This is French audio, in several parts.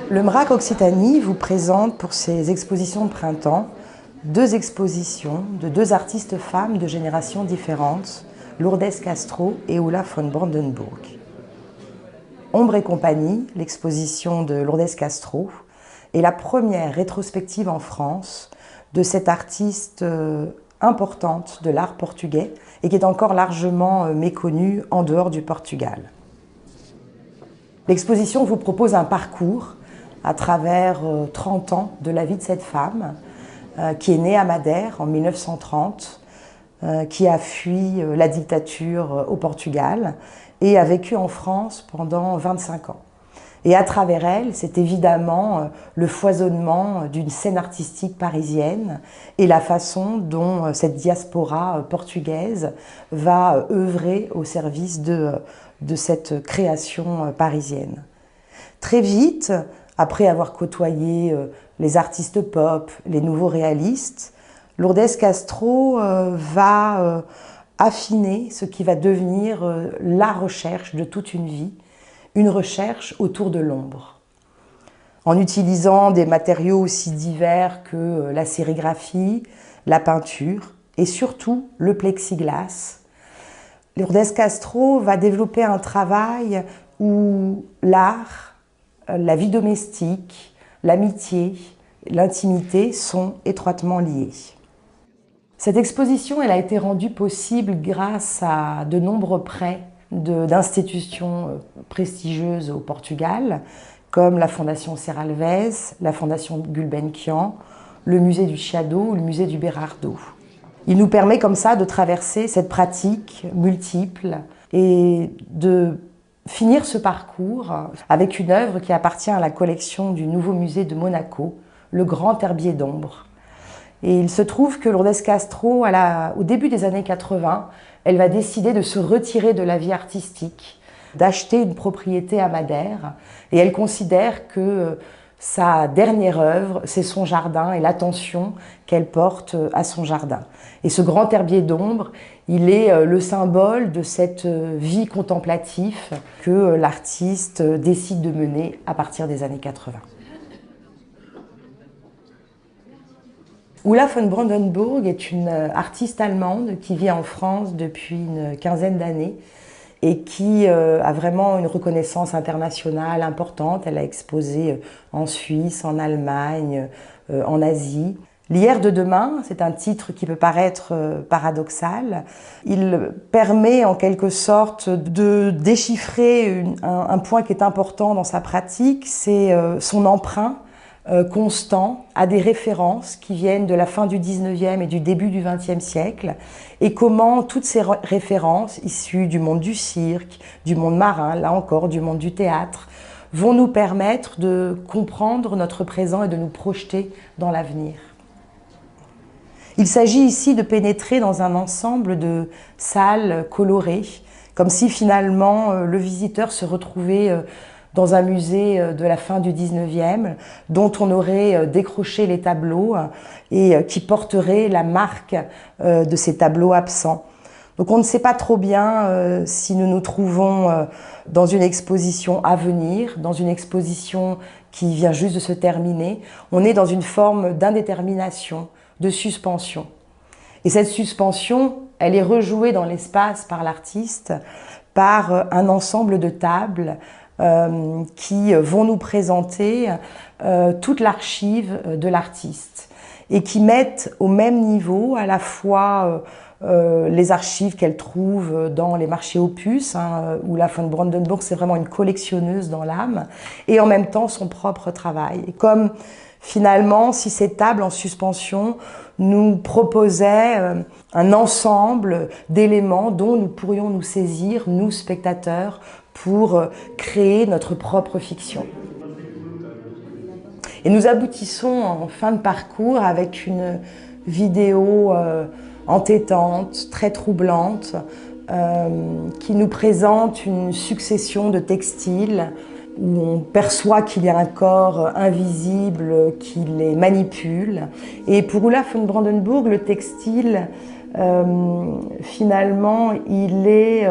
Le MRAC Occitanie vous présente pour ses expositions de printemps deux expositions de deux artistes femmes de générations différentes, Lourdes Castro et Ulla von Brandenburg. Ombre et compagnie, l'exposition de Lourdes Castro, est la première rétrospective en France de cette artiste importante de l'art portugais et qui est encore largement méconnue en dehors du Portugal. L'exposition vous propose un parcours à travers 30 ans de la vie de cette femme qui est née à Madère en 1930, qui a fui la dictature au Portugal et a vécu en France pendant 25 ans. Et à travers elle, c'est évidemment le foisonnement d'une scène artistique parisienne et la façon dont cette diaspora portugaise va œuvrer au service de cette création parisienne. Très vite, après avoir côtoyé les artistes pop, les nouveaux réalistes, Lourdes Castro va affiner ce qui va devenir la recherche de toute une vie, une recherche autour de l'ombre. En utilisant des matériaux aussi divers que la sérigraphie, la peinture et surtout le plexiglas, Lourdes Castro va développer un travail où l'art, la vie domestique, l'amitié, l'intimité sont étroitement liés. Cette exposition elle a été rendue possible grâce à de nombreux prêts d'institutions prestigieuses au Portugal, comme la Fondation Serralves, la Fondation Gulbenkian, le musée du Chiado ou le musée du Berardo. Il nous permet comme ça de traverser cette pratique multiple et de finir ce parcours avec une œuvre qui appartient à la collection du nouveau musée de Monaco, le Grand Herbier d'Ombre. Et il se trouve que Lourdes Castro, au début des années 80, elle va décider de se retirer de la vie artistique, d'acheter une propriété à Madère, et elle considère que sa dernière œuvre, c'est son jardin et l'attention qu'elle porte à son jardin. Et ce Grand Herbier d'Ombre, il est le symbole de cette vie contemplative que l'artiste décide de mener à partir des années 80. Ulla von Brandenburg est une artiste allemande qui vit en France depuis une quinzaine d'années et qui a vraiment une reconnaissance internationale importante. Elle a exposé en Suisse, en Allemagne, en Asie. L'hier de demain, c'est un titre qui peut paraître paradoxal. Il permet en quelque sorte de déchiffrer un point qui est important dans sa pratique, c'est son emprunt constant à des références qui viennent de la fin du 19e et du début du 20e siècle et comment toutes ces références issues du monde du cirque, du monde marin, là encore du monde du théâtre, vont nous permettre de comprendre notre présent et de nous projeter dans l'avenir. Il s'agit ici de pénétrer dans un ensemble de salles colorées, comme si finalement le visiteur se retrouvait dans un musée de la fin du 19e, dont on aurait décroché les tableaux et qui porterait la marque de ces tableaux absents. Donc on ne sait pas trop bien si nous nous trouvons dans une exposition à venir, dans une exposition qui vient juste de se terminer. On est dans une forme d'indétermination, de suspension. Et cette suspension, elle est rejouée dans l'espace par l'artiste, par un ensemble de tables qui vont nous présenter toute l'archive de l'artiste et qui mettent au même niveau à la fois les archives qu'elle trouve dans les marchés opus, Ulla von Brandenburg c'est vraiment une collectionneuse dans l'âme, et en même temps son propre travail. Et comme finalement, si ces tables en suspension nous proposaient un ensemble d'éléments dont nous pourrions nous saisir, nous spectateurs, pour créer notre propre fiction. Et nous aboutissons en fin de parcours avec une vidéo entêtante, très troublante, qui nous présente une succession de textiles où on perçoit qu'il y a un corps invisible qui les manipule. Et pour Ulla von Brandenburg, le textile finalement, il est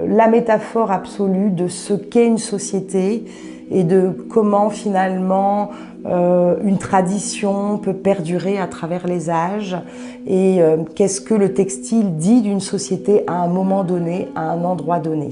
la métaphore absolue de ce qu'est une société et de comment finalement une tradition peut perdurer à travers les âges et qu'est-ce que le textile dit d'une société à un moment donné, à un endroit donné.